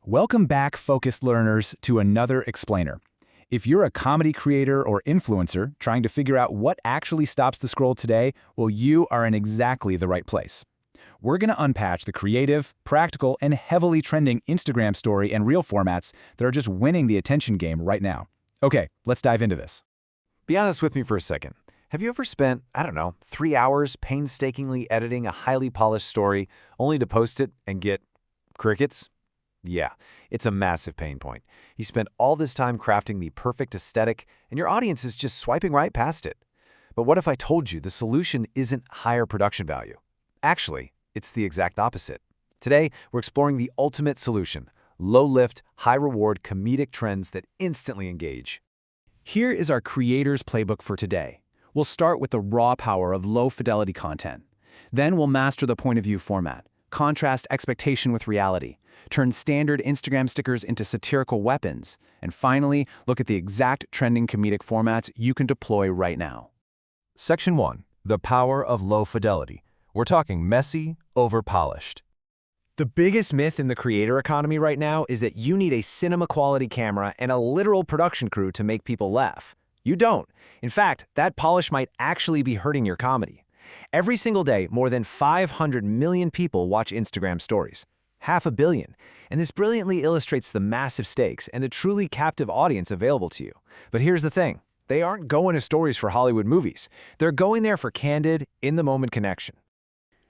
Welcome back, focused learners, to another explainer. If you're a comedy creator or influencer trying to figure out what actually stops the scroll today, well, you are in exactly the right place. We're going to unpatch the creative, practical, and heavily trending Instagram story and reel formats that are just winning the attention game right now. Okay, let's dive into this. Be honest with me for a second. Have you ever spent, 3 hours painstakingly editing a highly polished story only to post it and get crickets? Yeah, it's a massive pain point. You spent all this time crafting the perfect aesthetic, and your audience is just swiping right past it. But what if I told you the solution isn't higher production value? Actually, it's the exact opposite. Today, we're exploring the ultimate solution: low-lift, high-reward comedic trends that instantly engage. Here is our creator's playbook for today. We'll start with the raw power of low-fidelity content. Then we'll master the point of view format, contrast expectation with reality, turn standard Instagram stickers into satirical weapons, and finally, look at the exact trending comedic formats you can deploy right now. Section 1. The power of low fidelity. We're talking messy, over-polished. The biggest myth in the creator economy right now is that you need a cinema-quality camera and a literal production crew to make people laugh. You don't. In fact, that polish might actually be hurting your comedy. Every single day, more than 500 million people watch Instagram stories. 500 million. And this brilliantly illustrates the massive stakes and the truly captive audience available to you. But here's the thing. They aren't going to stories for Hollywood movies. They're going there for candid, in-the-moment connection.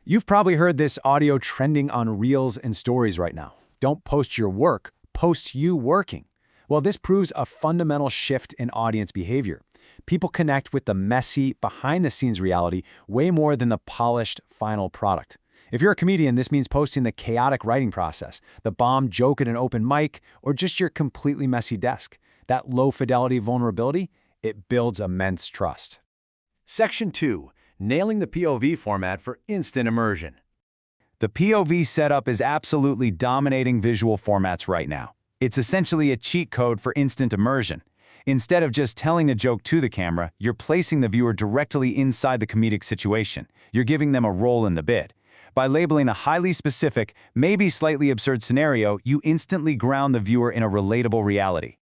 You've probably heard this audio trending on Reels and Stories right now. Don't post your work, post you working. Well, this proves a fundamental shift in audience behavior. People connect with the messy, behind-the-scenes reality way more than the polished final product. If you're a comedian, this means posting the chaotic writing process, the bomb joke at an open mic, or just your completely messy desk. That low-fidelity vulnerability, it builds immense trust. Section 2. Nailing the POV format for instant immersion. The POV setup is absolutely dominating visual formats right now. It's essentially a cheat code for instant immersion. Instead of just telling a joke to the camera, you're placing the viewer directly inside the comedic situation. You're giving them a role in the bit. By labeling a highly specific, maybe slightly absurd scenario, you instantly ground the viewer in a relatable reality.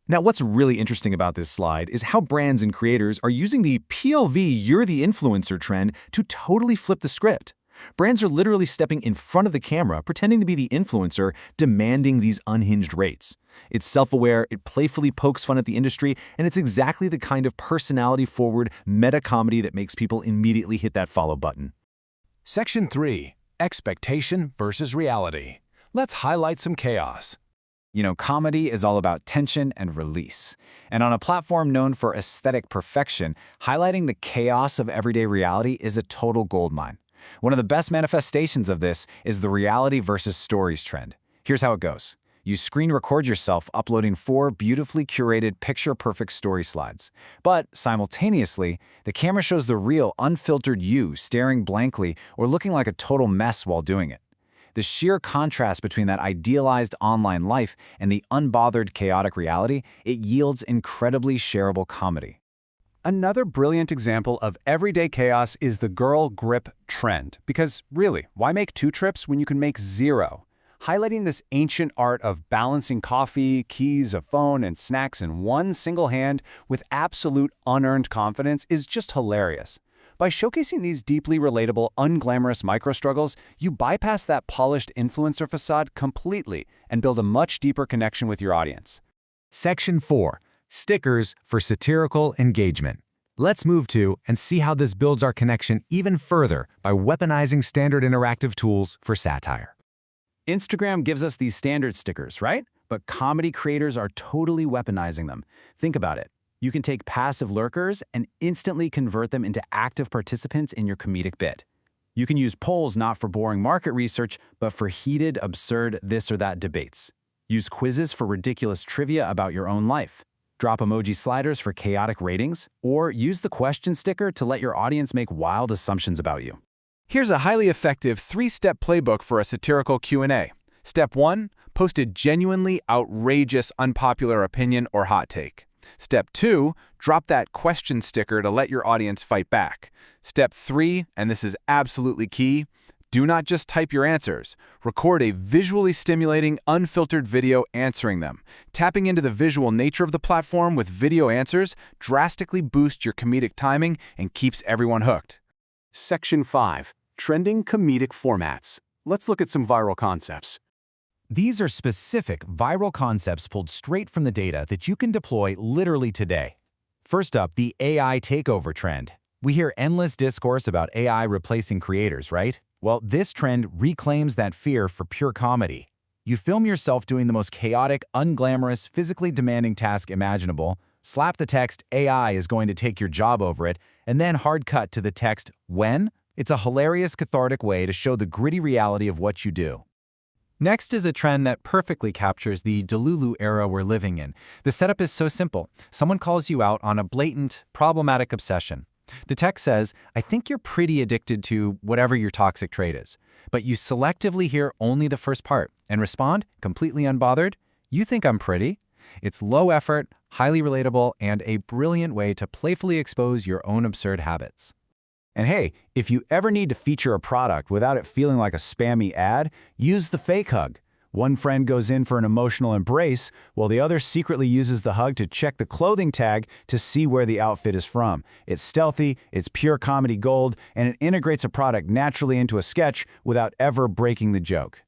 Now, what's really interesting about this slide is how brands and creators are using the POV "you're the influencer" trend to totally flip the script. Brands are literally stepping in front of the camera, pretending to be the influencer, demanding these unhinged rates. It's self-aware, it playfully pokes fun at the industry, and it's exactly the kind of personality-forward meta-comedy that makes people immediately hit that follow button. Section 3. Expectation versus reality. Let's highlight some chaos. You know, comedy is all about tension and release. And on a platform known for aesthetic perfection, highlighting the chaos of everyday reality is a total goldmine. One of the best manifestations of this is the reality versus stories trend. Here's how it goes. You screen record yourself uploading 4 beautifully curated picture-perfect story slides. But simultaneously, the camera shows the real, unfiltered you staring blankly or looking like a total mess while doing it. The sheer contrast between that idealized online life and the unbothered, chaotic reality, it yields incredibly shareable comedy. Another brilliant example of everyday chaos is the girl grip trend. Because really, why make 2 trips when you can make 0? Highlighting this ancient art of balancing coffee, keys, a phone, and snacks in one single hand with absolute unearned confidence is just hilarious. By showcasing these deeply relatable, unglamorous micro-struggles, you bypass that polished influencer facade completely and build a much deeper connection with your audience. Section 4. Stickers for satirical engagement. Let's move to and see how this builds our connection even further by weaponizing standard interactive tools for satire. Instagram gives us these standard stickers, right? But comedy creators are totally weaponizing them. Think about it. You can take passive lurkers and instantly convert them into active participants in your comedic bit. You can use polls not for boring market research, but for heated, absurd this or that debates. Use quizzes for ridiculous trivia about your own life. Drop emoji sliders for chaotic ratings, or use the question sticker to let your audience make wild assumptions about you. Here's a highly effective 3-step playbook for a satirical Q&A. Step 1. Post a genuinely outrageous, unpopular opinion or hot take. Step 2. Drop that question sticker to let your audience fight back. Step 3, and this is absolutely key, Do not just type your answers. Record a visually stimulating, unfiltered video answering them. Tapping into the visual nature of the platform with video answers drastically boosts your comedic timing and keeps everyone hooked. Section 5. Trending comedic formats. Let's look at some viral concepts. These are specific viral concepts pulled straight from the data that you can deploy literally today. First up, the AI takeover trend. We hear endless discourse about AI replacing creators, right? Well, this trend reclaims that fear for pure comedy. You film yourself doing the most chaotic, unglamorous, physically demanding task imaginable, slap the text "AI is going to take your job" over it, and then hard cut to the text "when?" It's a hilarious, cathartic way to show the gritty reality of what you do. Next is a trend that perfectly captures the Delulu era we're living in. The setup is so simple. Someone calls you out on a blatant, problematic obsession. The text says, "I think you're pretty addicted to whatever your toxic trait is." But you selectively hear only the first part and respond, completely unbothered, "You think I'm pretty?" It's low effort, highly relatable, and a brilliant way to playfully expose your own absurd habits. And hey, if you ever need to feature a product without it feeling like a spammy ad, use the fake hug. One friend goes in for an emotional embrace, while the other secretly uses the hug to check the clothing tag to see where the outfit is from. It's stealthy, it's pure comedy gold, and it integrates a product naturally into a sketch without ever breaking the joke.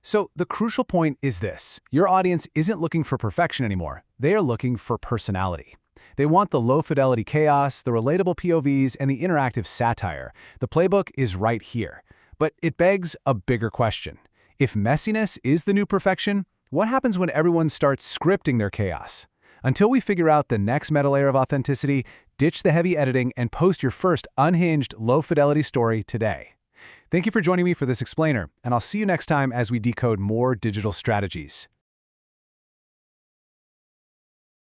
So the crucial point is this. Your audience isn't looking for perfection anymore. They are looking for personality. They want the low-fidelity chaos, the relatable POVs, and the interactive satire. The playbook is right here. But it begs a bigger question. If messiness is the new perfection, what happens when everyone starts scripting their chaos? Until we figure out the next meta layer of authenticity, ditch the heavy editing and post your first unhinged, low-fidelity story today. Thank you for joining me for this explainer, and I'll see you next time as we decode more digital strategies.